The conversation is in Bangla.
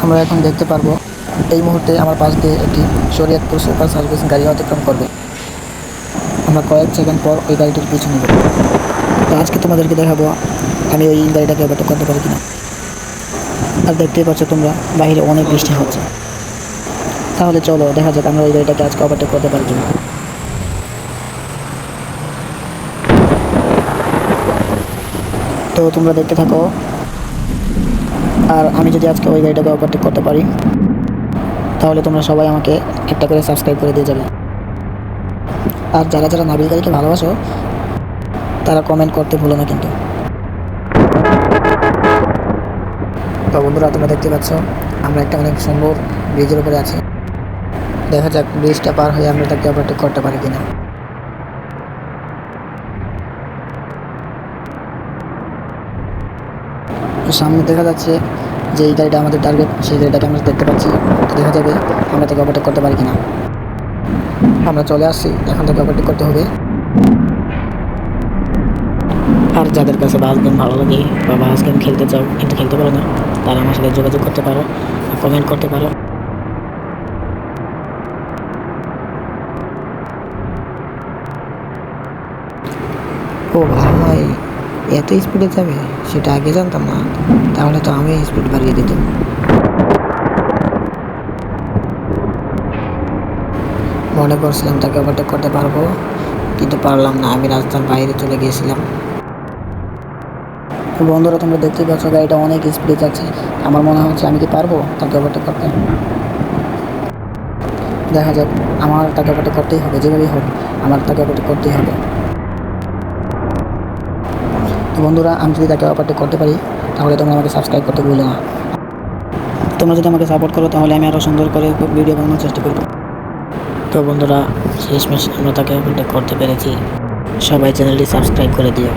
আমরা এখন দেখতে পারবো এই মুহূর্তে আমার পাশ দিয়ে একটি শরীয়তপুর সুপার সার্ভিস গাড়ি অতিক্রম করবে। আমরা কয়েক সেকেন্ড পর ওই গাড়িটির পিছু নেব। তো আজকে তোমাদেরকে দেখাবো আমি ওই গাড়িটাকে ওভারটেক করতে পারি কিনা। আর দেখতেই পাচ্ছ তোমরা বাইরে অনেক বৃষ্টি হচ্ছে। তাহলে চলো দেখা যাক আমরা ওই গাড়িটাকে আজকে ওভারটেক করতে পারি কিনা। তো তোমরা দেখতে থাকো। আর আমি যদি আজকে ওই গাড়িটাকে ওভারটেক করতে পারি তাহলে তোমরা সবাই আমাকে একটা করে সাবস্ক্রাইব করে দিয়ে যাবে। আর যারা যারা নাবিল গাড়িকে ভালোবাসো তারা কমেন্ট করতে ভুলো না কিন্তু। তো বন্ধুরা তোমরা দেখতে পাচ্ছ আমরা একটা অনেক সুন্দর ব্রিজের উপরে আছি। দেখা যাক ব্রিজটা পার হয়ে আমরা তাকে ওভারটেক করতে পারি কিনা। সামনে দেখা যাচ্ছে যে এই গাড়িটা আমাদের টার্গেট, সেই গাড়িটাকে আমরা দেখতে পাচ্ছি। তো দেখা যাবে আমরা তাকে ওভারটেক করতে পারি কিনা। আমরা চলে আসছি, এখন তাকে ওভারটেক করতে হবে। আর যাদের কাছে বাস গেম ভালো লাগে বা বাস গেম খেলতে চাও কিন্তু খেলতে পারো না, তারা আমার সাথে যোগাযোগ করতে পারো, কমেন্ট করতে পারো। ও ভাই, এত স্পিডে যাবে সেটা আগে জানতাম না, তাহলে তো আমি স্পিড বাড়িয়ে দিতাম। মনে করছিলাম তাকে ওভারটেক করতে পারবো কিন্তু পারলাম না, আমি রাস্তার বাইরে চলে গিয়েছিলাম। তো বন্ধুরা তোমরা দেখতেই পাচ্ছ গাড়িটা অনেক স্পিডে যাচ্ছে। আমার মনে হচ্ছে আমি কি পারবো তাকে ওভারটেক করতে। দেখা যাক, আমার তাকে ওভারটেক করতেই হবে, যেভাবেই হোক আমার তাকে ওভারটেক করতেই হবে। তো বন্ধুরা আমি যদি তাকে ওভারটেক করতে পারি তাহলে তোমরা আমাকে সাবস্ক্রাইব করতে ভুলো না। তোমরা যদি আমাকে সাপোর্ট করো তাহলে আমি আরও সুন্দর করে ভিডিও বানানোর চেষ্টা করব। তো বন্ধুরা শেষমেশ আমরা তাকে ওভারটেক করতে পেরেছি। সবাই চ্যানেলটি সাবস্ক্রাইব করে দিও।